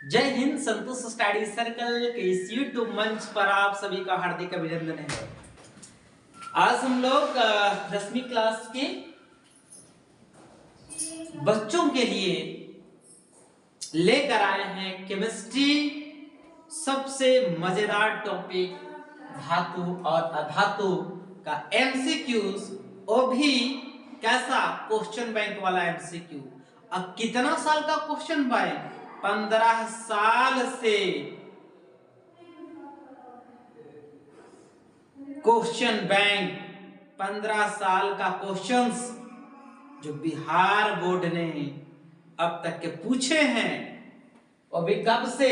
जय हिंद। संतोष study circle के इस यूट्यूब मंच पर आप सभी का हार्दिक अभिनंदन है। आज हम लोग 10वीं क्लास के बच्चों के लिए लेकर आए हैं केमिस्ट्री सबसे मजेदार टॉपिक धातु और अधातु का एमसीक्यूज, वो भी कैसा क्वेश्चन बैंक वाला एमसीक्यू। अब कितना साल का क्वेश्चन बैंक? 15 साल से क्वेश्चन बैंक, 15 साल का क्वेश्चंस जो बिहार बोर्ड ने अब तक के पूछे हैं, और भी कब से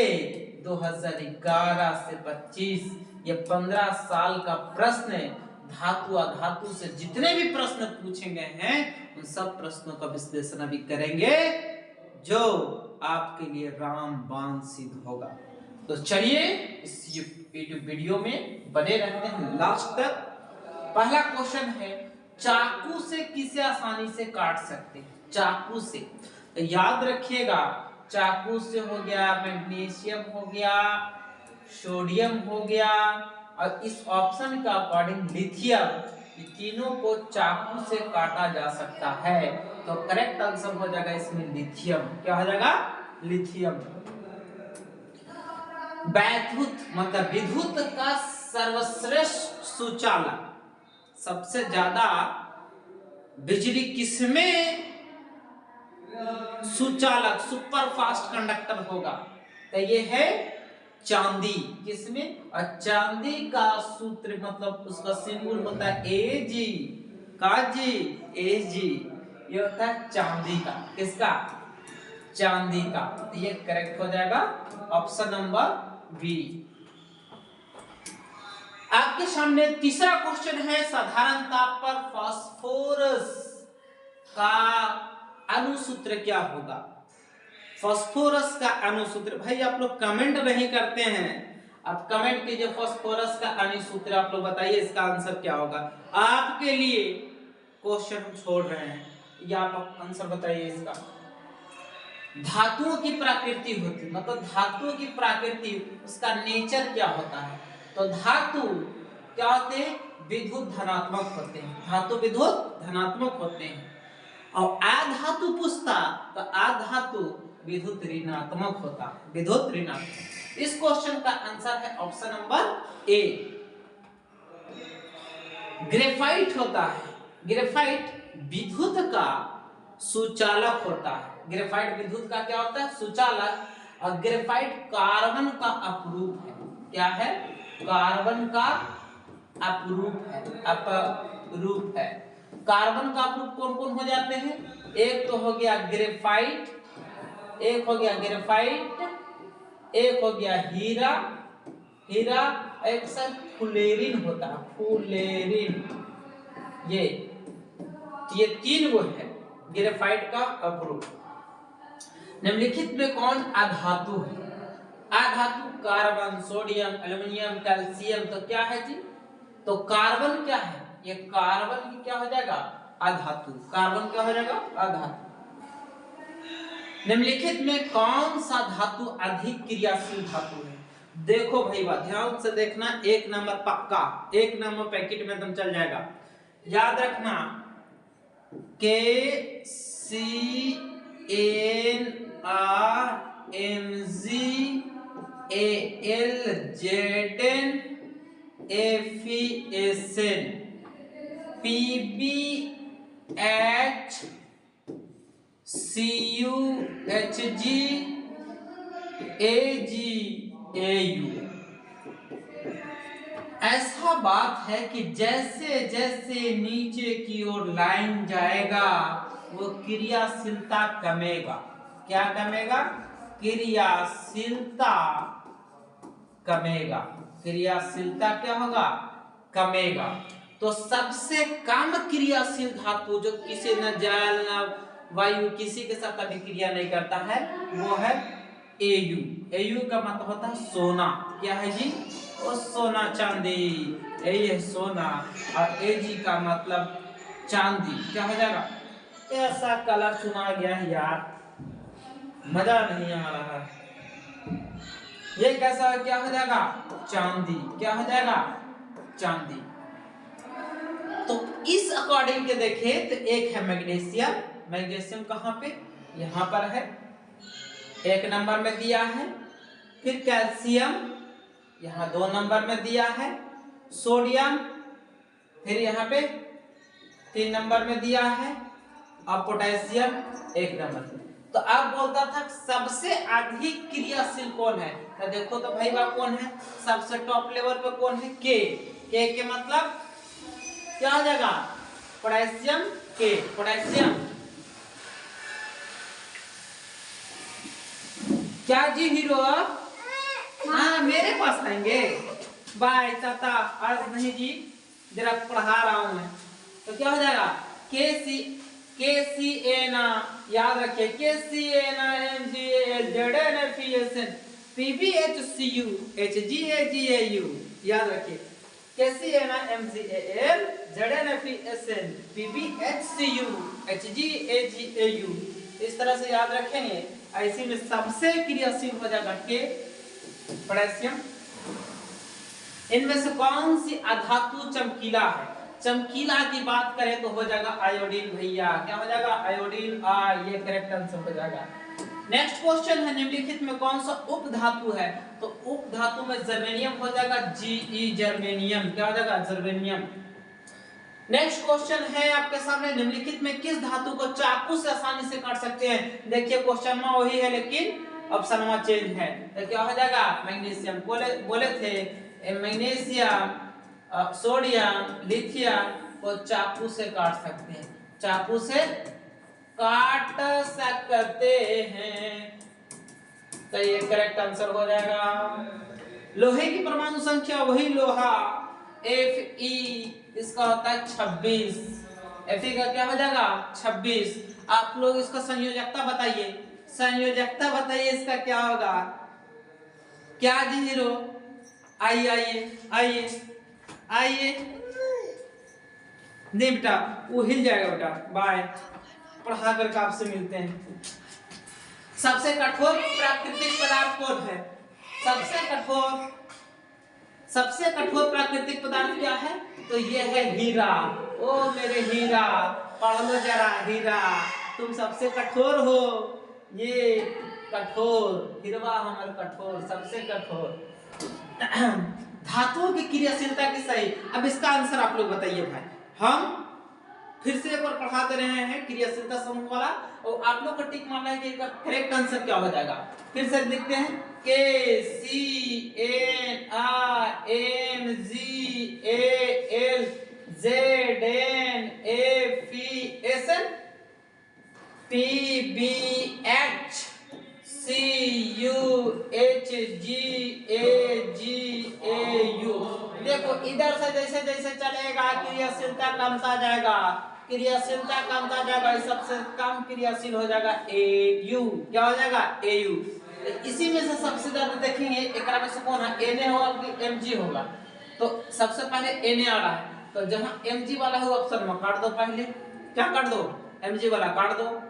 2011 से 25, ये 15 साल का प्रश्न है। धातु अधातु से जितने भी प्रश्न पूछे गए हैं उन सब प्रश्नों का विश्लेषण अभी करेंगे, जो आपके लिए रामबाण सिद्ध होगा। तो चलिए इस यूट्यूब वीडियो में बने रहते हैं लास्ट तक। पहला क्वेश्चन है, चाकू से किसे आसानी से काट सकते हैं? चाकू से तो याद रखिएगा, चाकू से हो गया मैग्नीशियम, हो गया सोडियम, हो गया, और इस ऑप्शन का अकॉर्डिंग लिथियम। ये तीनों को चाकू से काटा जा सकता है, तो करेक्ट आंसर हो जाएगा इसमें लिथियम। क्या हो जाएगा? लिथियम। वैद्युत मतलब विद्युत का सर्वश्रेष्ठ सुचालक, सबसे ज्यादा बिजली किसमें सुचालक सुपर फास्ट कंडक्टर होगा? तो ये है चांदी। किसमें? और चांदी का सूत्र मतलब उसका सिंबल होता है एजी। काजी एजी, ये होता है चांदी का। किसका? चांदी का। तो ये करेक्ट हो जाएगा ऑप्शन नंबर बी। आपके सामने तीसरा क्वेश्चन है, साधारण ताप पर फास्फोरस का अणुसूत्र क्या होगा? फास्फोरस का अणुसूत्र, भाई आप लोग कमेंट नहीं करते हैं, आप कमेंट कीजिए फास्फोरस का अणुसूत्र, आप लोग बताइए इसका आंसर क्या होगा। आपके लिए क्वेश्चन छोड़ रहे हैं, या आप आंसर बताइए इसका। धातुओं की प्रकृति होती, मतलब धातुओं की प्रकृति, उसका नेचर क्या होता है? तो धातु क्या होते हैं? विद्युत धनात्मक होते हैं। धातु विद्युत धनात्मक होते हैं। और अधातु पूछता तो अधातु विद्युत ऋणात्मक होता, विद्युत ऋणात्मक। इस क्वेश्चन का आंसर है ऑप्शन नंबर ए, ग्रेफाइट होता है। ग्रेफाइट विद्युत का सुचालक होता है। ग्रेफाइट विद्युत का क्या होता है? सुचालक। और ग्रेफाइट कार्बन का अपरूप है। क्या है? कार्बन का अपरूप है। अपरूप है। कार्बन का अपरूप कौन कौन हो जाते हैं? एक तो हो गया ग्रेफाइट, एक हो गया ग्रेफाइट, एक हो गया हीरा, हीरा, एक सर फुलेरिन होता है, फुलेरिन। ये तीन वो है ग्रेफाइट का अपरूप। निम्नलिखित में कौन अधातु है? अधातु कार्बन, सोडियम, एल्युमिनियम, कैल्शियम। तो क्या है जी? तो कार्बन क्या है? ये कार्बन की क्या हो जाएगा? अधातु। कार्बन क्या हो जाएगा? अधातु। निम्नलिखित में कौन सा धातु अधिक क्रियाशील धातु है? देखो भाई बात ध्यान से देखना, एक नंबर पक्का, एक नंबर पैकेट में एकदम चल जाएगा। याद रखना, K C N R M G A L Z N F E S N P B H C U H G A G A U. ऐसा बात है कि जैसे जैसे नीचे की ओर लाइन जाएगा वो क्रियाशीलता कमेगा। क्या कमेगा? क्रियाशीलता कमेगा। क्रियाशीलता क्या होगा? कमेगा। तो सबसे कम क्रियाशील धातु जो किसी न जल न वायु किसी के साथ अभिक्रिया नहीं करता है, वो है एयू। एयू का मतलब होता है सोना। क्या है जी? वो सोना चांदी, यही है सोना। और एजी का मतलब चांदी। क्या हो जाएगा? ऐसा कलर चुना गया है यार, मजा नहीं आ रहा है। ये कैसा क्या हो जाएगा? चांदी। क्या हो जाएगा? चांदी। तो इस अकॉर्डिंग के देखें तो एक है मैग्नीशियम। मैग्नीशियम कहां पे? यहां पर है, एक नंबर में दिया है। फिर कैल्शियम यहां 2 नंबर में दिया है। सोडियम फिर यहाँ पे 3 नंबर में दिया है, और पोटेशियम 1 नंबर में। तो अब बोलता था सबसे अधिक क्रियाशील कौन है? तो देखो तो भाई बाप कौन है सबसे टॉप लेवल पे? कौन है? के मतलब क्या हो जाएगा? पोटेशियम के। पोटेशियम क्या जी हीरो? हाँ मेरे पास आएंगे। बाय टाटा। अर्थ नहीं जी, जरा पढ़ा रहा हूं मैं। तो क्या हो जाएगा? के सी ए ना, याद रखिए, के सी ए ना M G L Z N F E S N P B H C U H G A U. याद रखिए, के सी ए ना M G L Z N F E S N P B H C U H G A U. इस तरह से याद रखेंगे। ऐसे में सबसे क्रियाशील हो जाएगा के, पोटेशियम। इनमें से कौन सी अधातु चमकीला है? चमकीला की बात करें तो हो जाएगा आयोडीन भैया। क्या हो जाएगा? आयोडीन। ये करेक्ट आंसर हो जाएगा। नेक्स्ट क्वेश्चन है, निम्नलिखित में कौन सा उप धातु है? तो उप धातु में जर्मेनियम हो जाएगा, जी जर्मेनियम। क्या हो जाएगा? जर्मेनियम। नेक्स्ट क्वेश्चन है आपके सामने, निम्नलिखित में किस धातु को चाकू से आसानी से काट सकते हैं? देखिए क्वेश्चन में वही है लेकिन ऑप्शन में चेंज है। तो क्या हो जाएगा? मैग्नीशियम। बोले थे मैग्नीशियम, सोडियम, लिथियम को चाकू से काट सकते हैं। चाकू से काट सकते हैं। तो ये करेक्ट आंसर हो जाएगा। लोहे की परमाणु संख्या वही लोहा Fe, इसका होता है 26। Fe का क्या हो जाएगा? 26। आप लोग इसका संयोजकता बताइए। संयोजकता बताइए इसका क्या होगा? क्या जी हीरो? आइए आइए आइए आइए। नहीं बेटा, वो हिल जाएगा बेटा। बाय। पढ़ा करके आपसे मिलते हैं। सबसे कठोर प्राकृतिक पदार्थ कौन है? सबसे कठोर प्राकृतिक पदार्थ क्या है? तो ये है हीरा। ओ मेरे हीरा, पढ़ लो जरा। हीरा तुम सबसे कठोर हो। ये कठोर हिरवा, हमारे कठोर, सबसे कठोर। धातुओं की क्रियाशीलता की सही। अब इसका आंसर आप लोग बताइए भाई। हम फिर से एक बार पढ़ाते रहे हैं क्रियाशीलता समूह वाला, और आप लोग को टिक मारना है कि करेक्ट आंसर क्या हो जाएगा। फिर से लिखते हैं, K C N I M G A L Z N A P S N P B H C U H G A U. देखो इधर से जैसे जैसे चलेगा क्रियाशीलता कमता जाएगा, क्रियाशीलता कमता जाएगा। सबसे कम क्रियाशील हो जाएगा ए यू। क्या हो जाएगा? ए यू। इसी में से सबसे ज्यादा देखेंगे एक में से कौन है? एन होगा कि एम जी होगा? तो सबसे पहले एन आ रहा है, तो जहां एम जी वाला हो ऑप्शन में काट दो। पहले क्या काट दो? एम जी वाला काट दो।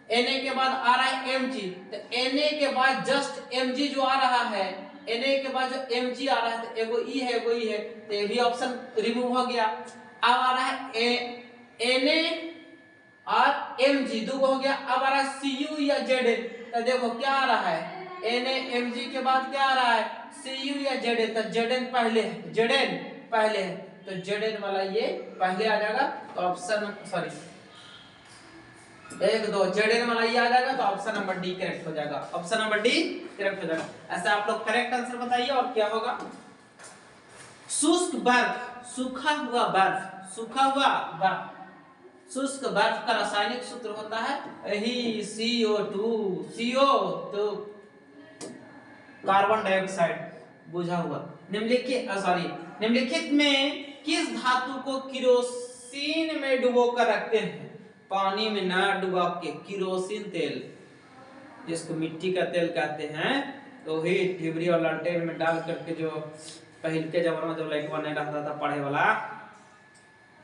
Na के बाद आ रहा है Mg, तो Na के बाद जस्ट Mg जो आ रहा है, Na के बाद जो Mg आ रहा है, तो एगो E है, एगो E है, तो ये भी ऑप्शन रिमूव हो गया। अब आ रहा है Na और Mg, दो हो गया। अब आ रहा है Cu या Zn, तो देखो क्या आ रहा है? Na Mg के बाद क्या आ रहा है? Cu या Zn, तो Zn पहले है, Zn पहले है, तो Zn वाला ये पहले आ जाएगा। तो ऑप्शन सॉरी 1 2 जेडन वाला ये आ जाएगा, तो ऑप्शन नंबर डी करेक्ट हो जाएगा। ऑप्शन नंबर डी करेक्ट हो जाएगा। ऐसे आप लोग करेक्ट आंसर बताइए। और क्या होगा? शुष्क बर्फ, सूखा हुआ बर्फ, सूखा हुआ बर्फ। शुष्क बर्फ का रासायनिक सूत्र होता है ही CO2, CO2 कार्बन डाइऑक्साइड, बुझा हुआ। निम्नलिखित में किस धातु को किरोसिन में डुबोकर रखते हैं? पानी में ना डुबा के, किरोसिन तेल, जिसको मिट्टी का तेल कहते हैं, तो ही डिबरी और लालटेन में डाल करके, जो पहले के जमाने में जो लाइट नहीं रहता था पढ़े वाला,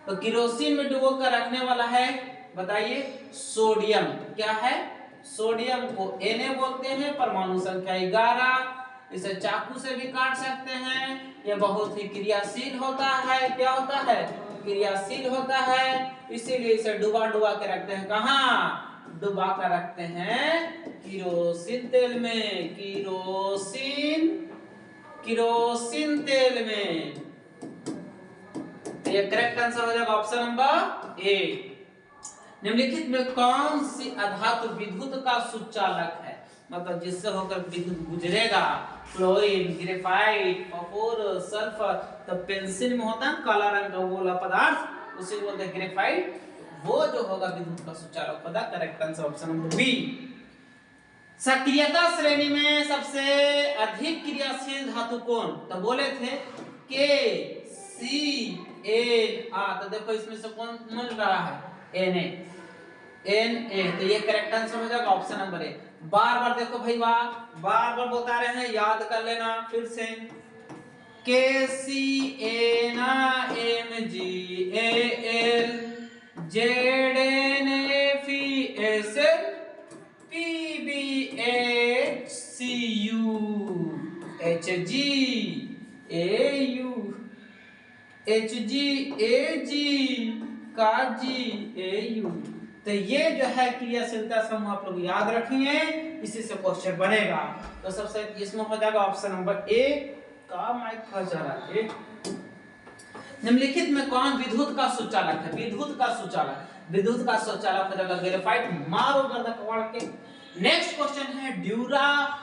तो किरोसिन में डुबो कर रखने वाला है, बताइए, सोडियम। क्या है? सोडियम को Na बोलते हैं, परमाणु संख्या 11, इसे चाकू से भी काट सकते हैं। ये बहुत ही क्रियाशील होता है। क्या होता है? क्रियाशील होता है। इसीलिए इसे डुबा डुबा के रखते हैं। कहाँ डुबा कर रखते हैं? किरोसिन तेल में। किरोसिन तेल में। ये करेक्ट आंसर हो जाएगा ऑप्शन नंबर ए। निम्नलिखित में कौन सी अधातु विद्युत का सुचालक है? मतलब जिससे होकर विद्युत गुजरेगा। Chlorine, graphite, phosphorus, sulphur. तो पेंसिल में होता है काला रंग का वो वाला पदार्थ, उसे बोलते हैं ग्रेफाइट। वो जो होगा विद्युत का सुचालक पदार्थ। Correct answer option number B. सक्रियता श्रेणी में सबसे अधिक क्रियाशील धातु कौन? तो बोले थे के सी एन आ। तो देखो इसमें से कौन मिल रहा है? N A. तो ये करेक्ट आंसर हो जाएगा ऑप्शन नंबर ए। बार बार देखो भाई, बार बार बता रहे हैं, याद कर लेना फिर से। K C N M G A L Z N F E S P B H C U H G A U H G A G का जी ए यू। तो ये जो है क्रियाशीलता समूह आप लोग याद रखिए, इसी से क्वेश्चन बनेगा। तो सबसे इसमें हो जाएगा ऑप्शन नंबर ए का माइक फंस जा रहा है। निम्नलिखित में कौन विद्युत का सुचालक है? विद्युत का सुचालक हो जाएगा ग्रेफाइट। मारो गर्दा कवाड़ के। नेक्स्ट क्वेश्चन है ड्यूरालुमिन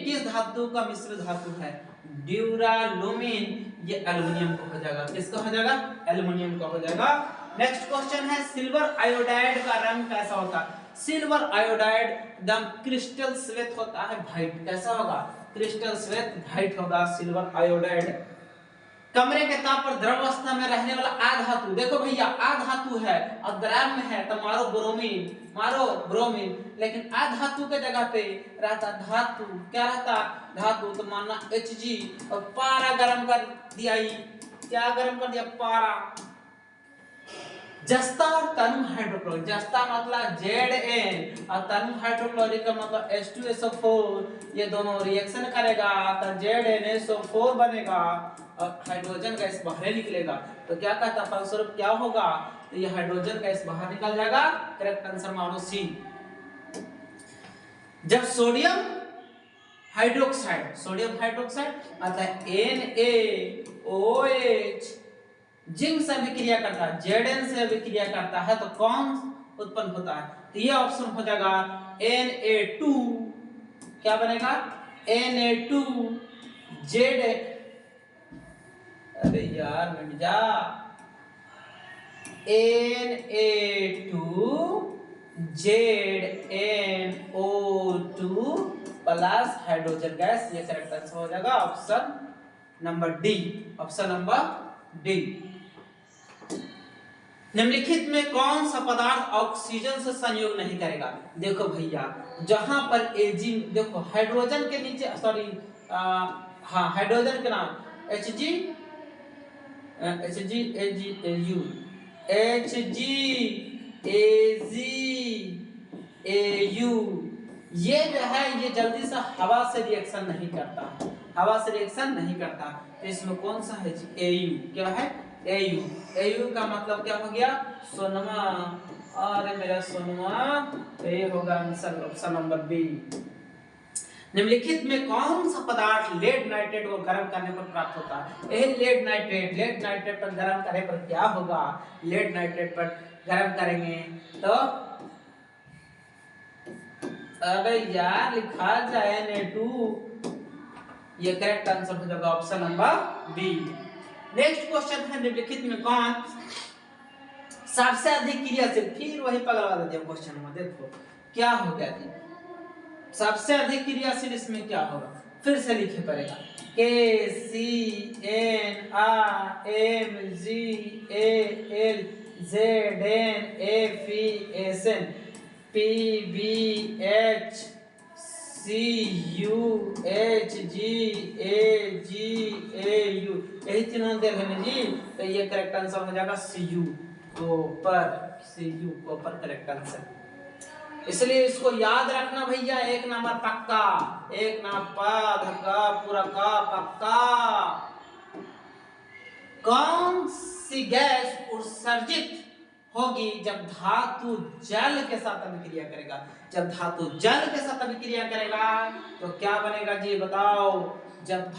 किस धातु का मिश्र धातु है? ड्यूरालुमिन ये एल्युमिनियम को हो जाएगा। किसका हो जाएगा? एल्युमिनियम का हो जाएगा। नेक्स्ट क्वेश्चन है सिल्वर आयोडाइड का रंग कैसा होता है? सिल्वर आयोडाइड एकदम क्रिस्टल श्वेत होता है, व्हाइट। कैसा होगा? क्रिस्टल श्वेत व्हाइट होगा सिल्वर आयोडाइड। कमरे के ताप पर द्रव अवस्था में रहने वाला आधातु, देखो भैया आधातु है और द्रव में है तो मारो ब्रोमीन। लेकिन आधातु के जगह पे रहता धातु। क्या रहता? धातु। तो मानना Hg और पारा गर्म कर दिया। क्या गर्म कर दिया? पारा। जस्ता और तनु हाइड्रोक्लोरिक। जस्ता मतलब Zn और तनु हाइड्रोक्लोरिक का मतलब H2SO4। ये दोनों रिएक्शन करेगा तो ZnSO4 बनेगा और हाइड्रोजन गैस बाहर निकलेगा। तो क्या कहता है फलस्वरूप क्या होगा? तो ये हाइड्रोजन गैस बाहर निकल जाएगा। करेक्ट आंसर मानो सी। जब सोडियम हाइड्रोक्साइड अर्थात NaOH जिंक से अभिक्रिया करता है, Zn से अभिक्रिया करता है तो कौन उत्पन्न होता है? तो ये ऑप्शन हो जाएगा Na2। क्या बनेगा? Na2 Z। अरे यार मिट जा। Na2 ZnO2 plus hydrogen gas. ये करेक्ट आंसर हो जाएगा ऑप्शन नंबर डी। निम्नलिखित में कौन सा पदार्थ ऑक्सीजन से संयोग नहीं करेगा? देखो भैया जहां पर Ag, देखो हाइड्रोजन के नीचे हाइड्रोजन के नाम Hg AgAu HgAgAu। ये जो है ये जल्दी से हवा से रिएक्शन नहीं करता। तो इसमें कौन सा है? Au। क्या है? Au का मतलब क्या हो गया? सोनमा। अरे मेरा सोनमा, ये होगा आंसर ऑप्शन नंबर बी। निम्नलिखित में कौन सा पदार्थ लेड नाइट्रेट को गर्म करने पर प्राप्त होता है? यह लेड नाइट्रेट पर गर्म करने पर क्या होगा? लेड नाइट्रेट पर गर्म करेंगे तो अबे यार लिखा जाए Na2। ये करेक्ट आंसर हो जाएगा option number B. Next question है निम्नलिखित में कौन सबसे अधिक क्रियाशील? फिर वही पगला वाला दिया क्वेश्चन में। देखो क्या हो गया थी? सबसे अधिक क्रियाशील इसमें क्या होगा? फिर से लिखे पड़ेगा। KCnRmGAl ZnFeSn PbHCuHgAgAu। यही तीनों दे रहे जी। तो ये करेक्ट आंसर हो जाएगा Cu। Copper correct answer. इसलिए इसको याद रखना भैया, एक नंबर पक्का, एक नंबर पूरा का पक्का। कौन सी गैस उत्सर्जित होगी जब धातु जल के साथ अभिक्रिया करेगा? जब धातु जल के साथ अभिक्रिया करेगा तो क्या बनेगा जी बताओ? जब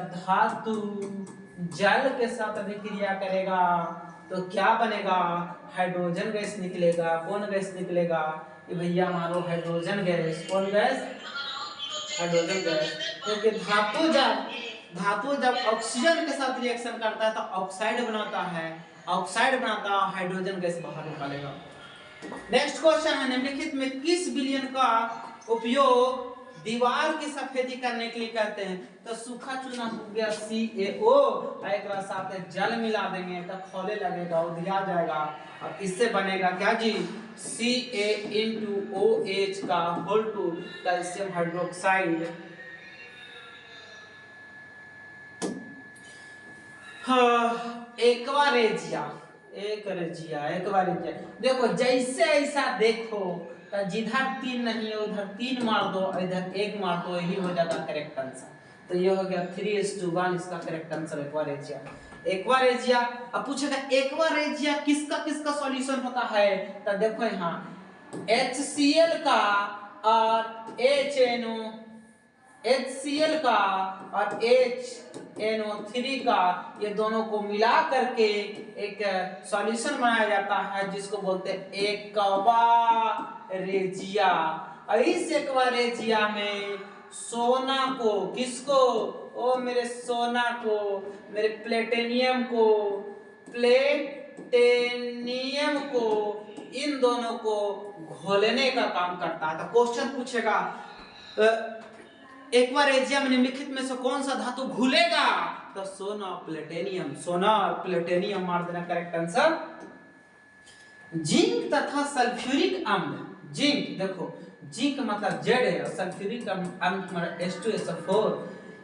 धातु जल के साथ अभिक्रिया करेगा तो क्या बनेगा? हाइड्रोजन गैस निकलेगा। कौन गैस निकलेगा? ये भैया मानो हाइड्रोजन गैस। कौन गैस? Hydrogen gas. क्योंकि धातु जब ऑक्सीजन के साथ रिएक्शन करता है तो ऑक्साइड बनाता है, हाइड्रोजन गैस बाहर निकालेगा। नेक्स्ट क्वेश्चन है, निम्नलिखित में किस विलयन का उपयोग दीवार की सफेदी करने के लिए करते हैं? तो सूखा चूना हो गया CaO, एक साथ जल मिला देंगे तो खोले लगेगा, उधिया जाएगा और इससे बनेगा क्या जी? Ca*OH का whole two calcium hydroxide. Aqua regia. देखो जैसे ऐसा देखो तो जिधर 3 नहीं है उधर 3 मार दो, इधर 1 मार दो, यही हो जाता करेक्ट आंसर। तो ये हो गया 3:1 इसका करेक्ट आंसर एक्वारेजिया। अब पूछेगा एक्वारेजिया किसका सॉल्यूशन होता है? तो देखो यहाँ HCl का और HCl का और HNO3 का, ये दोनों को मिला करके एक सॉल्यूशन बनाया जाता है जिसको बोलते हैं एक्वारेजिया। और इस एक्वारेजिया में सोना को, किसको? ओ मेरे सोना को, मेरे प्लेटिनियम को, इन दोनों को घोलने का काम करता है। तो क्वेश्चन पूछेगा एक्वारेजिया में निम्नलिखित में से कौन सा धातु घुलेगा? तो सोना और प्लेटिनियम मार देना करेक्ट आंसर। जिंक तथा सल्फ्यूरिक अम्ल। जिंक देखो, जिंक मतलब Z है और सल्फ्यूरिक अम्ल मतलब H2SO4,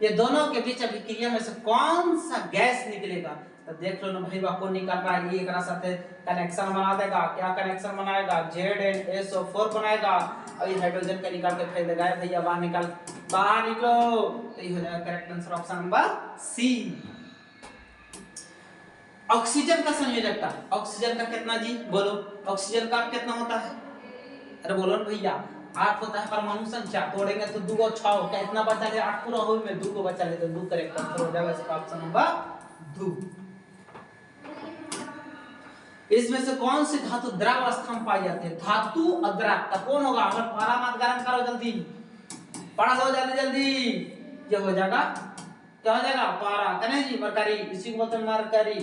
ये दोनों के बीच अभिक्रिया में से कौन सा गैस निकलेगा? तो देख लो ना भाई, कौन निकल रहा है? ये एक साथ कनेक्शन बना देगा। क्या कनेक्शन बनाएगा? ZnSO4 बनाएगा और ये हाइड्रोजन का निकाल के फेंक देगा। भैया बाहर निकलो। तो ये हो जाएगा correct answer option number C। Oxygen का संयोजकता, ऑक्सीजन का कितना जी? बोलो, ऑक्सीजन का कितना होता है? अरे बोलो ना भैया। 8 होता है परमाणु संख्या, तोड़ेंगे तो 2 और 6 होगा, इतना बचा ले 8 पूरा हो में 2 को बचा ले तो 2 करेक्ट आंसर हो जाएगा इसका ऑप्शन नंबर 2। इसमें से कौन सी धातु द्रव अवस्था में पाई जाती है? धातु अद्रक तो कौन होगा? अगर पारा मत गरम करो जल्दी, पारा दो जल्दी। ये हो जाएगा, क्या हो जाएगा? पारा। कने जी मरकरी, इसी को बोलते हैं मरकरी।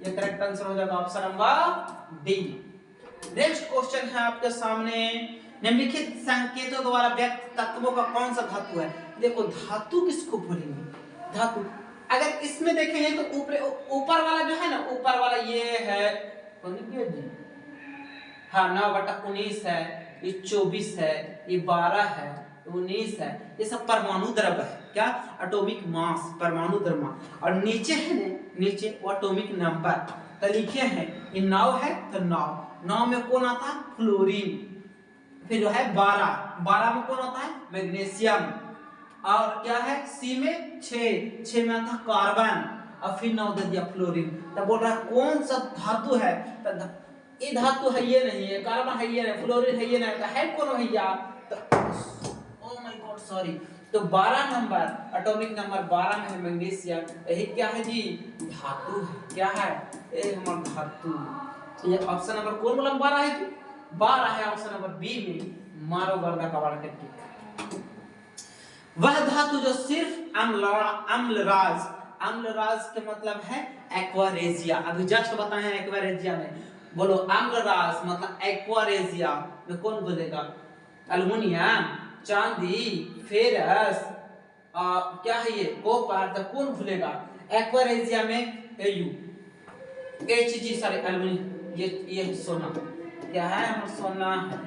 ये करेक्ट आंसर हो जाएगा option number D. Next question है आपके सामने, निम्नलिखित संकेतों द्वारा व्यक्त तत्वों का कौन सा धातु है? देखो धातु किसको बोलेंगे? धातु अगर इसमें देखेंगे तो ऊपर वाला जो है ना, ऊपर वाला ये है हाँ 9/19 है, ये 24 है, ये 12 है, 19 है, ये सब परमाणु द्रव्य है। क्या? एटॉमिक मास, परमाणु द्रव्यमान। और नीचे है ना, नीचे वो एटॉमिक नंबर तो लिखे हैं। ये 9 है तो 9 में कौन आता है? फ्लोरीन। फिर जो है 12 में कौन आता है? मैग्नीशियम। और क्या है? सी में 6 में आता कार्बन और फिर 9 दे दिया फ्लोरीन। तब बोल रहा है कौन सा धातु है? ये धातु है, ये नहीं है, कार्बन है, ये नहीं, फ्लोरीन है, ये नहीं, तो है कौन भैया? तो ओह माय गॉड सॉरी, तो 12 नंबर एटॉमिक नंबर 12 में है मैग्नीशियम। यही क्या है जी? धातु है। क्या है? ये हमारा धातु। तो ये ऑप्शन नंबर कौन बोला? 12 है जी, 12 है ऑप्शन नंबर बी में। मारो गर्दा कबाड़ करके। वह धातु जो सिर्फ अम्लराज के मतलब है एक्वारेजिया। अभी जस्ट बताए हैं एक्वारेजिया में। बोलो अम्लराज मतलब एक्वारेजिया में कौन बोलेगा? एल्युमिनियम, चांदी, फेरस, क्या है ये? कॉपर। तो कौन भूलेगा? एक्वारेजिया में Hg सॉरी एल्युमिनियम, ये सोना। क्या है? हम सोना है।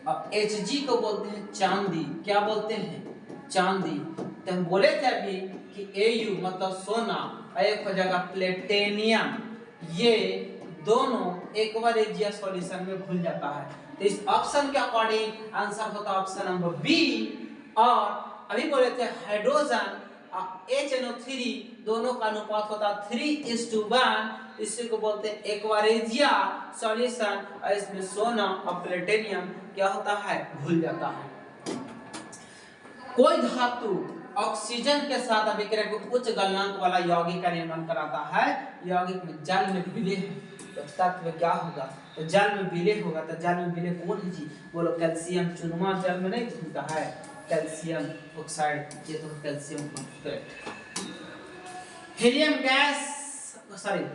अब Hg को बोलते हैं चांदी। क्या बोलते हैं? चांदी। तो हम बोले थे अभी कि Au मतलब सोना, एक हो जाएगा प्लेटिनियम। ये दोनों एक्वारेजिया सॉल्यूशन में घुल जाता है। तो इस ऑप्शन के अकॉर्डिंग आंसर होता है ऑप्शन नंबर बी। और अभी बोले थे हाइड्रोजन HNO3 दोनों का अनुपात होता है 3:1, इसी को बोलते हैं एक्वारेजिया सॉल्यूशन। और इसमें सोना और प्लेटिनियम क्या होता है, घुल जाता है। कोई धातु ऑक्सीजन के साथ अभिक्रिया को उच्च गलनांक वाला यौगिक का निर्माण कराता है। यौगिक में जल में विलय तो तत्व क्या होगा, तो जल में विलय होगा। तो जल में विलय कौन है जी, बोलो कैल्शियम चुनमा जल में नहीं घुलता है, कैल्शियम ऑक्साइड, ये तो calcium correct. Helium gas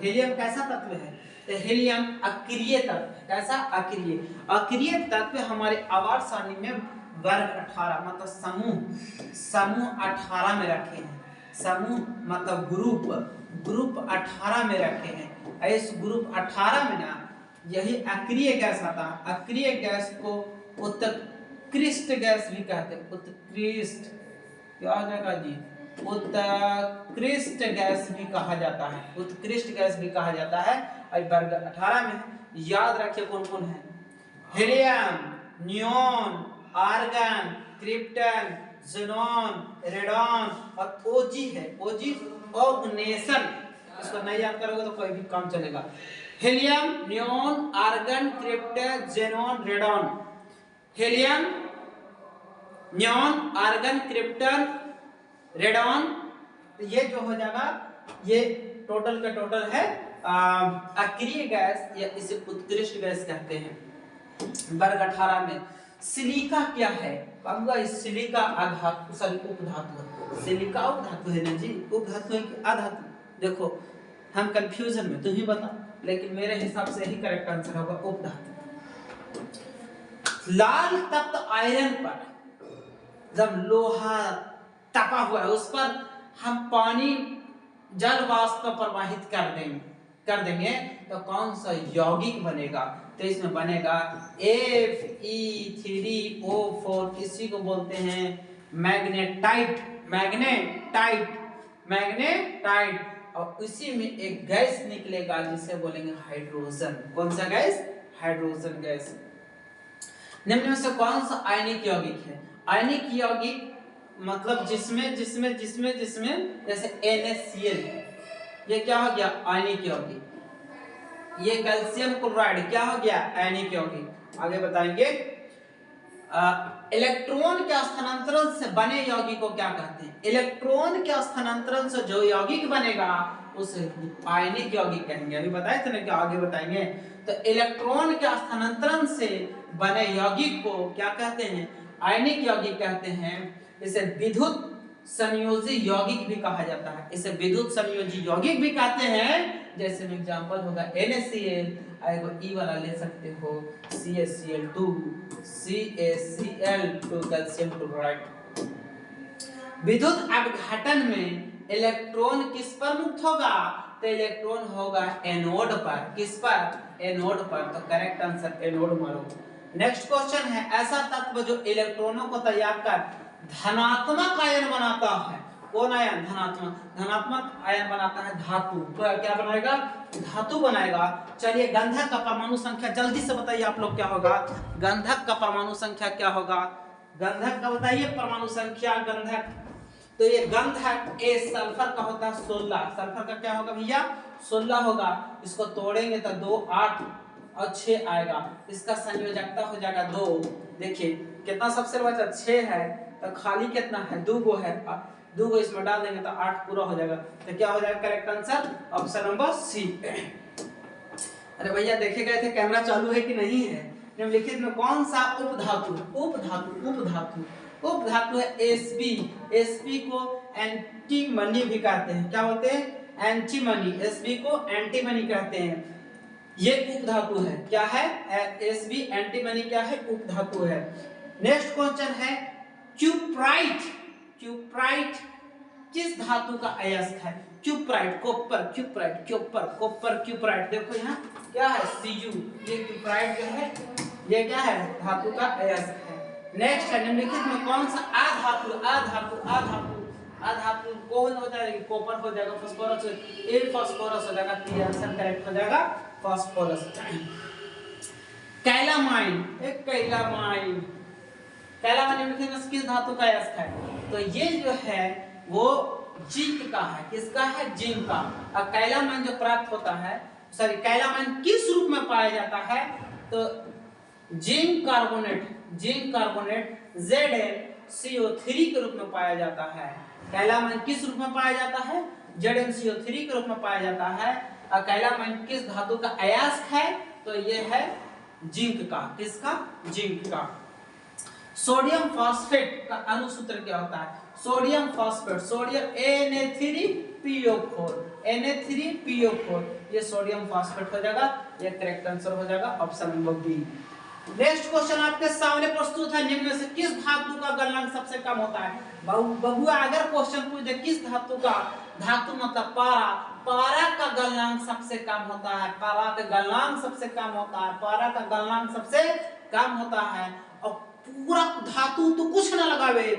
helium कैसा तत्व है, तो हीलियम अक्रिय तत्व। कैसा, अक्रिय। अक्रिय तत्व हमारे आवर्त सारणी में वर्ग 18 मतलब समूह 18 में रखे हैं। समूह मतलब ग्रुप 18 में रखे हैं। इस ग्रुप 18 में ना यही अक्रिय गैस आता है। अक्रिय गैस को उत्कृष्ट गैस भी कहते हैं। उत्कृष्ट क्या हो जाएगा जी, उत्कृष्ट गैस भी कहा जाता है। उत्कृष्ट गैस भी कहा जाता है। और वर्ग 18 में याद रखिए कौन कौन है, helium, neon, argon, krypton, xenon, radon और ओजी है। ओजी ऑर्गनेशन, इसको नहीं याद करोगे तो कोई भी काम चलेगा। Helium, neon, argon, krypton, xenon, radon. Helium, neon, argon, krypton, radon, ये जो हो जाएगा ये टोटल का टोटल है अक्रिय गैस या इसे उत्कृष्ट गैस कहते हैं। वर्ग 18 में सिलिका क्या है, बाबूगा सिलिका अधातु सॉरी उपधातु है। सिलिका उपधातु है ना जी, उपधातु है कि अधातु, देखो हम कंफ्यूजन में, तुम ही बता, लेकिन मेरे हिसाब से ही करेक्ट आंसर होगा उपधातु। लाल तप्त आयरन पर जब लोहा तपा हुआ है उस पर हम पानी जल वाष्प प्रवाहित कर देंगे तो कौन सा यौगिक बनेगा, तो इसमें बनेगा Fe3O4, इसी को बोलते हैं मैग्नेटाइट। और उसी में एक गैस निकलेगा जिसे बोलेंगे हाइड्रोजन। कौन सा गैस, हाइड्रोजन गैस। निम्न में से कौन सा आयनिक यौगिक है, आयनिक यौगिक मतलब जिसमें जैसे NaCl, ये क्या हो गया, आयनिक यौगिक। ये कैल्शियम क्लोराइड क्या हो गया, आयनिक यौगिक। आगे बताएंगे इलेक्ट्रॉन के स्थानांतरण से बने यौगिक को क्या कहते हैं। इलेक्ट्रॉन के स्थानांतरण से जो यौगिक बनेगा उसे आयनिक यौगिक कहेंगे। अभी बताए थे ना कि आगे बताएंगे। तो इलेक्ट्रॉन के स्थानांतरण से बने यौगिक को क्या कहते हैं, आयनिक यौगिक कहते हैं। इसे विद्युत संयोजी यौगिक भी कहा जाता है। इसे विद्युत संयोजी यौगिक भी कहते हैं। जैसे में एग्जांपल होगा NaCl, आएगा ई वाला ले सकते हो CaCl2, CaCl2 कैल्शियम क्लोराइड। विद्युत अपघटन में इलेक्ट्रॉन किस पर मुक्त होगा, तो इलेक्ट्रॉन होगा एनोड पर। किस पर, एनोड पर। तो करेक्ट आंसर एनोड मारो। नेक्स्ट क्वेश्चन है, ऐसा तत्व जो इलेक्ट्रॉनों को तैयार कर धनात्मक आयन बनाता है। कौन आयन, धनात्मक आयन बनाता है धातु। तो क्या बनाएगा, धातु बनाएगा। चलिए गंधक का परमाणु संख्या जल्दी से बताइए आप लोग क्या होगा, गंधक का परमाणु संख्या क्या होगा, गंधक का बताइए परमाणु संख्या। गंधक, तो ये गंधक ए सल्फर का होता है 16। सल्फर का क्या होगा भैया, 16 होगा। इसको तोड़ेंगे तो 2, 8 और 6 आएगा। इसका संयोजकता हो जाएगा 2। देखिए कितना सबसे बचा 6 है, तो खाली कितना है, 2 गो है। 2 गो इसमें डाल देंगे तो 8 पूरा हो जाएगा। तो क्या हो जाएगा correct answer, option number C. अरे भैया देखे गए थे कैमरा चालू है कि नहीं है। निम्नलिखित में कौन सा उपधातु है Sp को एंटीमनी भी कहते हैं। क्या बोलते हैं, एंटीमनी। Sp को एंटीमनी कहते हैं। ये उपधातु है। क्या है, Sp एंटीमनी क्या है, उपधातु है। नेक्स्ट क्वेश्चन है क्यूप्राइट किस धातु का अयस्क है। Cuprite, copper cuprite. देखो यहाँ क्या है, Cu। ये क्यूप्राइट जो है ये क्या है, धातु का अयस्क है। नेक्स्ट है निम्नलिखित में कौन सा अधातु कौन हो जाएगा, कॉपर हो जाएगा, फास्फोरस हो जाएगा। आंसर करेक्ट हो जाएगा फास्फोरस। कैलामाइन, एक कैलामाइन, कैलामाइन निम्नलिखित में किस धातु का अयस्क है? तो ये जो है वो जिंक का है। किसका है? जिंक का। और कैलामाइन जो प्राप्त होता है, सॉरी, कैलामाइन किस रूप में पाया जाता है? तो zinc carbonate, zinc carbonate ZnCO3 के रूप में पाया जाता है। कैलामाइन किस रूप में पाया जाता है? ZnCO3 के रूप में पाया जाता है। और कैलामाइन किस धातु का अयस्क है? तो ये है जिंक का। किसका? जिंक का। सोडियम फॉस्फेट का अनुसूत्र क्या होता है? Sodium phosphate, sodium Na3PO4, Na3PO4, ये सोडियम फॉस्फेट हो जाएगा। ये करेक्ट आंसर हो जाएगा option number B. Next question आपके सामने प्रस्तुत है, निम्न में से किस धातु का गलनांक सबसे कम होता है? बबुआ अगर क्वेश्चन पूछ दे किस धातु का, धातु मतलब पारा, पारा का गलनांक सबसे कम होता है, पारा का गलनांक सबसे कम होता है, पारा का गलनांक सबसे कम होता है। और पूरा धातु तो कुछ ना लगावे,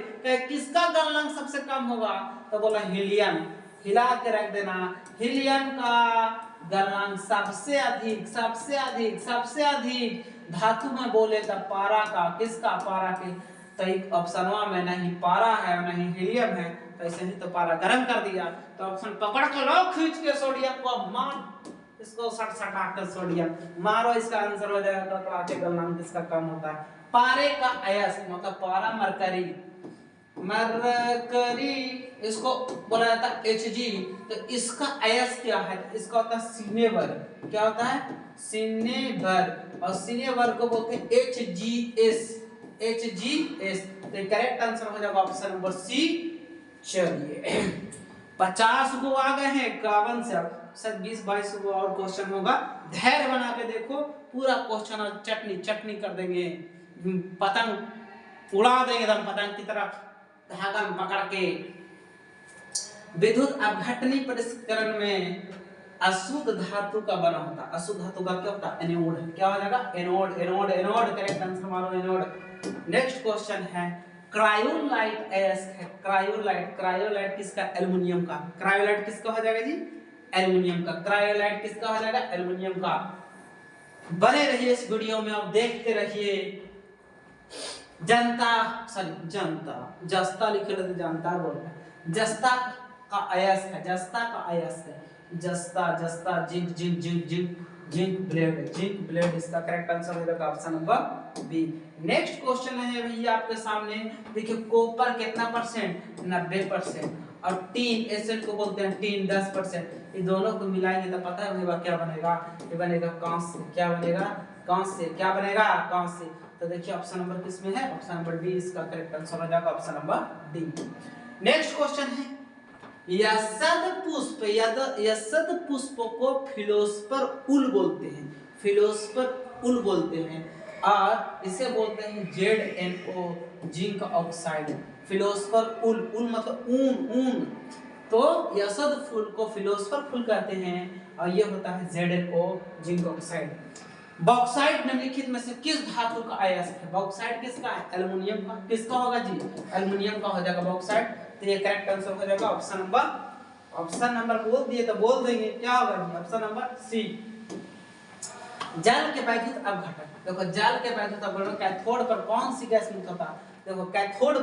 किसका गलनांक सबसे कम होगा? तो बोला हीलियम, हिला के रख देना। हीलियम का गलनांक सबसे अधिक, सबसे अधिक, सबसे अधिक धातु में बोले तो पारा का। किसका? पारा के। तो एक ऑप्शनवा में नहीं पारा है नहीं हीलियम है, तो ऐसे ही तो पारा गर्म कर दिया। तो ऑप्शन पकड़ के लो खींच के, सोडियम को मार, इसको सट सटा कर सोडियम मारो, इसका आंसर हो जाएगा। तो पारा के गलनांक किसका कम होता है? पारे का अयस्क मतलब पारा मरकरी, मरकरी इसको बोला जाता है Hg। तो इसका अयस्क क्या है? इसका होता है सिनेवर। क्या होता है? सिनेवर। और सिनेवर को बोलते हैं HgS, HgS। तो करेक्ट आंसर हो जाएगा ऑप्शन नंबर सी। चलिए 50 गो आ गए हैं 51 से, अब शायद 20-22 गो और क्वेश्चन होगा। धैर्य बना के देखो, पूरा क्वेश्चन और चटनी चटनी कर देंगे, पतंग उड़ा देंगे एकदम पतंग की तरह धागा में पकड़ के। विद्युत अपघटनी परिष्करण में अशुद्ध धातु का बना होता है। अशुद्ध धातु का क्या होता है? एनोड। क्या हो जाएगा? Anode, anode, anode. Correct answer मारो एनोड। नेक्स्ट क्वेश्चन है क्रायोलाइट अयस्क है। क्रायोलाइट, क्रायोलाइट किसका? एल्युमिनियम का। क्रायोलाइट किसका हो जाएगा जी? एल्युमिनियम का। क्रायोलाइट किसका हो जाएगा? एल्युमिनियम का। बने रहिए इस वीडियो में, आप देखते रहिए। जनता, सॉरी जनता, जस्ता लिखे रहते जनता बोल रहे हैं। जस्ता का अयस्क है, जस्ता का अयस्क है। जस्ता, जस्ता, zinc, zinc, zinc, zinc, zinc blende, zinc blende इसका करेक्ट आंसर हो जाएगा option number B. Next question है भैया आपके सामने, देखिए कॉपर कितना परसेंट? 90%। और टीन, एसिड को बोलते हैं टीन 10%। ये दोनों को मिलाएंगे तो पता है भैया क्या बनेगा? ये बनेगा कांस्य। क्या बनेगा? कांस्य। क्या बनेगा? कांस्य। तो देखिए ऑप्शन नंबर किस में है? ऑप्शन नंबर डी इसका करेक्ट आंसर हो जाएगा option number D. Next question है यशद पुष्प, यशद पुष्प को फिलोस्पर उल बोलते हैं, फिलोस्पर उल बोलते हैं। और इसे बोलते हैं ZnO, जिंक ऑक्साइड। फिलोस्पर उल, उल मतलब ऊन, ऊन। तो यशद फूल को फिलोस्पर फूल कहते हैं और ये होता है ZnO, जिंक ऑक्साइड। बॉक्साइट निम्नलिखित में से किस धातु का अयस्क है? बॉक्साइट किसका है? एल्युमिनियम का। किसका होगा जी? एल्युमिनियम का हो जाएगा बॉक्साइट। तो ये करेक्ट आंसर हो जाएगा ऑप्शन नंबर, ऑप्शन नंबर बोल दिए तो बोल देंगे क्या होगा जी? ऑप्शन नंबर सी। जल के वैद्युत अपघटन, देखो जल के वैद्युत अपघटन कैथोड पर कौन सी गैस मुक्त होता है? देखो कैथोड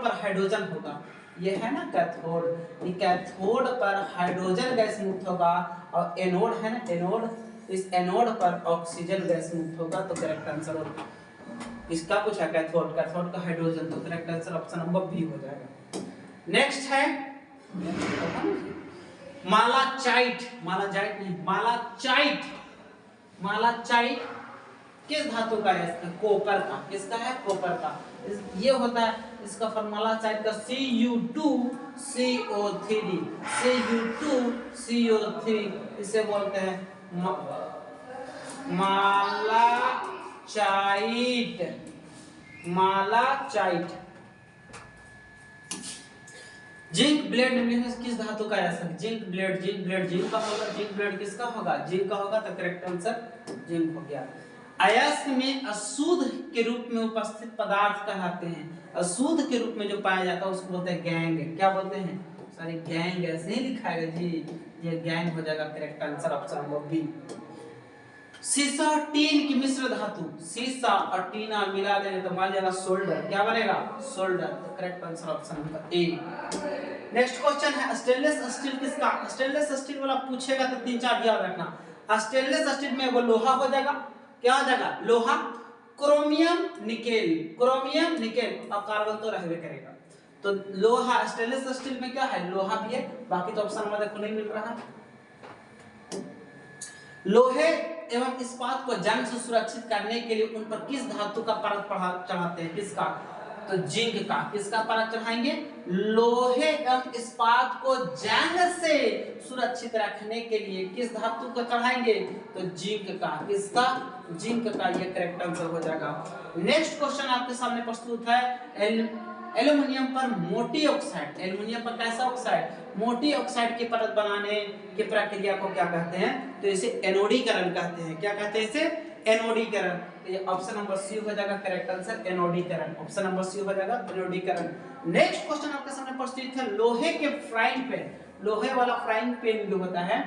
पर हाइड्रोजन होगा। ये है ना कैथोड, ये कैथोड पर हाइड्रोजन गैस मुक्त होगा। और एनोड है ना एनोड, इस एनोड पर ऑक्सीजन गैस मुक्त होगा। तो करेक्ट आंसर होगा इसका पूछा कैथोड, कैथोड का हाइड्रोजन। तो correct answer option number B हो जाएगा। नेक्स्ट है मालाचाइट, मालाजाइट नहीं मालाचाइट। मालाचाइट किस धातु का है? इसका कॉपर का। किसका है? कॉपर का। ये होता है इसका फॉर्मूला चाइट का Cu2CO3, Cu2CO3 इसे बोलते हैं मालाचाइट, मालाचाइट। जिंक ब्लेड में किस धातु का है? Zinc blende, zinc blende, zinc का होगा। जिंक ब्लेड किसका होगा? जिंक का होगा। तो करेक्ट आंसर जिंक हो गया। अयस्क में अशुद्ध के रूप में उपस्थित पदार्थ कहलाते हैं। अशुद्ध के रूप में जो पाया जाता है उसको बोलते हैं गैंग। क्या बोलते हैं? सॉरी गैंग, ऐसे ही लिखा है जी, ये गैंग हो जाएगा correct answer option number B. सीसा और टीन की मिश्र धातु, सीसा और टीना मिला देंगे तो मान जाएगा सोल्डर, क्या बनेगा सोल्डर। तो correct answer option number A. Next question है स्टेनलेस स्टील किसका, स्टेनलेस स्टील वाला पूछेगा तो 3-4 याद रखना। स्टेनलेस स्टील में वो लोहा हो जाएगा, क्या हो जाएगा लोहा, क्रोमियम निकेल, क्रोमियम निकेल और कार्बन तो रहबे करेगा। तो लोहा स्टेनलेस स्टील में क्या है लोहा भी है, बाकी तो ऑप्शन हमारे को नहीं मिल रहा है। लोहे एवं इस्पात को जंग से सुरक्षित करने के लिए उन पर किस धातु का परत चढ़ाते हैं, किसका, तो जिंक का। किसका परत चढ़ाएंगे, लोहे एवं इस्पात को जंग से सुरक्षित रखने के लिए किस धातु को चढ़ाएंगे, तो जिंक का। किसका, जिंक का, ये करेक्ट आंसर हो जाएगा। नेक्स्ट क्वेश्चन आपके सामने प्रस्तुत है एल्युमिनियम पर मोटी ऑक्साइड, एल्युमिनियम पर कैसा ऑक्साइड, मोटी ऑक्साइड की परत बनाने की प्रक्रिया को क्या कहते हैं, तो इसे एनोडीकरण कहते हैं। क्या कहते हैं इसे, एनोडीकरण। तो ये ऑप्शन नंबर सी हो जाएगा करेक्ट आंसर, एनोडीकरण। ऑप्शन नंबर सी हो जाएगा एनोडीकरण। नेक्स्ट क्वेश्चन आपके सामने प्रस्तुत है लोहे के फ्राइंग पैन, लोहे वाला फ्राइंग पैन जो होता है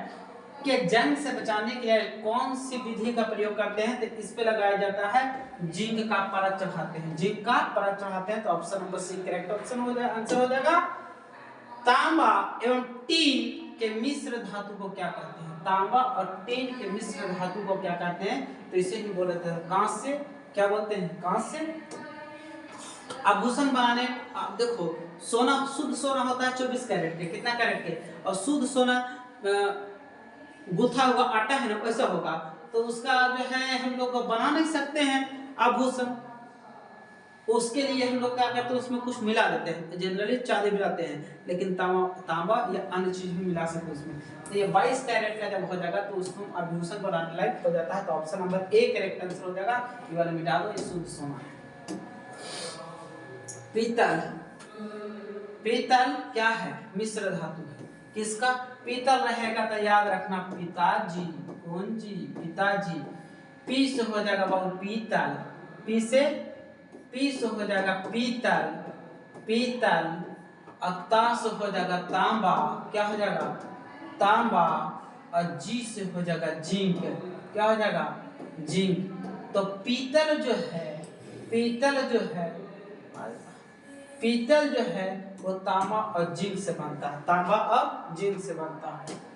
कि जंग से बचाने के लिए कौन सी विधि का प्रयोग करते हैं, तो इस पे लगाया जाता है जिंक का परत चढ़ाते हैं, जिंक का परत चढ़ाते हैं। तो option number C correct option हो जाएगा, आंसर हो जाएगा। तांबा एवं टीन के मिश्र धातु को क्या कहते हैं, तांबा और टीन के मिश्र धातु को क्या कहते हैं, तो इसे ही बोलते हैं कांस्य, क्या बोलते हैं कांस्य। आभूषण बनाने, आप देखो सोना, शुद्ध सोना होता है 24 कैरेट के, कितना कैरेट के, और शुद्ध सोना गुथा हुआ आटा है ना वैसा होगा, तो उसका जो है हम लोग बना नहीं सकते हैं आभूषण। उसके लिए हम लोग क्या करते हैं, उसमें कुछ मिला देते हैं, जनरली चांदी मिलाते हैं, लेकिन तांबा या अन्य चीज भी मिला सकते हैं उसमें। तो ये 22 कैरेट का जब हो जाएगा तो उसको आभूषण बनाने लायक हो जाता है। तो option number A correct answer हो जाएगा, ये वाला मिटा दो, ये शुद्ध सोना है। पीतल, पीतल क्या है, मिश्र धातु है, किसका, पीतल रहेगा तो याद रखना पिताजी, कौन जी, पिताजी। पी से हो जाएगा बाबू पीतल, पी से हो जाएगा पीतल, पीतल। ता से हो जाएगा तांबा, क्या हो जाएगा तांबा, और जी से हो जाएगा जिंक, क्या हो जाएगा जिंक। तो पीतल जो है, पीतल जो है, पीतल जो है वो तांबा और जिंक से बनता है, तांबा और जिंक से बनता है।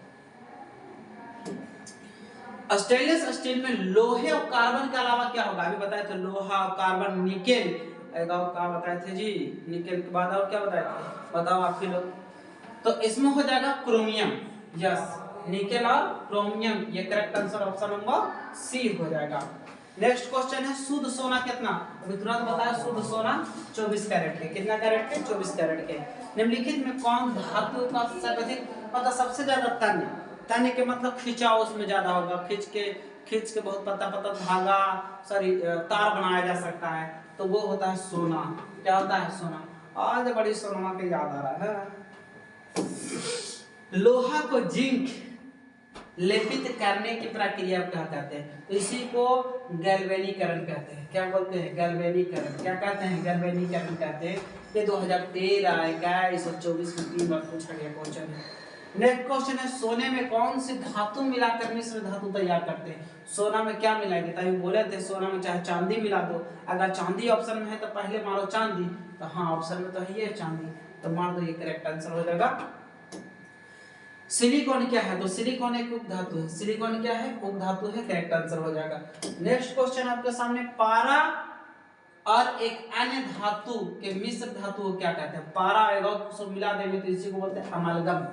स्टेनलेस स्टील में लोहे और कार्बन के अलावा क्या होगा, अभी बताए थे लोहा और कार्बन, निकेल, क्या बताए थे जी, निकेल के बाद और क्या बताए थे, बताओ आप ही लोग। तो इसमें हो जाएगा क्रोमियम, यस, निकेल और क्रोमियम, ये correct answer option number C हो जाएगा। नेक्स्ट क्वेश्चन है शुद्ध सोना कितना, अभी तुरंत बताया, शुद्ध सोना 24 कैरेट के, कितना कैरेट के, 24 कैरेट के। निम्नलिखित में कौन धातु का सर्वाधिक, मतलब सबसे ज्यादा तन्य, तन्य के मतलब खिंचाव उसमें ज्यादा होगा, खींच के बहुत पतला धागा, सॉरी तार बनाया जा सकता है, तो वो होता है सोना। क्या होता है, सोना। आज बड़ी सोना के याद आ रहा है। लोहा को जिंक लेपित करने की प्रक्रिया क्या कहते हैं, तो इसी को गैल्वेनीकरण कहते हैं। क्या बोलते हैं, गैल्वेनीकरण। क्या कहते हैं, गैल्वेनीकरण कहते हैं। ये 2013, 21 और 24 में 3 बार पूछा गया क्वेश्चन है। नेक्स्ट क्वेश्चन है सोने में कौन सी धातु मिलाकर मिश्र धातु तैयार करते हैं, सोना में क्या मिलाएंगे, तभी बोले थे सोना में चाहे चांदी मिला दो, अगर चांदी ऑप्शन में है तो पहले मारो चांदी, तो हाँ ऑप्शन में तो है ये चांदी, तो मार दो, ये करेक्ट आंसर हो जाएगा। सिलिकॉन क्या है, तो सिलिकॉन एक उप धातु है, सिलिकॉन क्या है, उप धातु है, करेक्ट आंसर हो जाएगा। नेक्स्ट क्वेश्चन आपके सामने पारा और एक अन्य धातु के मिश्र धातु को क्या कहते हैं, पारा आएगा उसको मिला देंगे तो इसी को बोलते हैं अमलगम।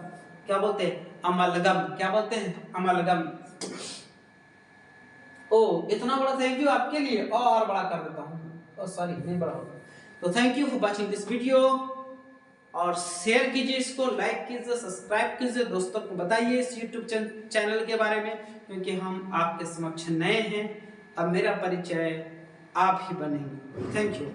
क्या बोलते हैं, अमलगम। क्या बोलते हैं, अमलगम। ओ इतना बड़ा थैंक यू आपके लिए, और बड़ा कर देता हूँ, सॉरी नहीं बड़ा होगा। तो thank you for watching this video, और शेयर कीजिए इसको, लाइक कीजिए, सब्सक्राइब कीजिए, दोस्तों को बताइए इस YouTube चैनल के बारे में, क्योंकि हम आपके समक्ष नए हैं, अब मेरा परिचय आप ही बनेंगे। Thank you.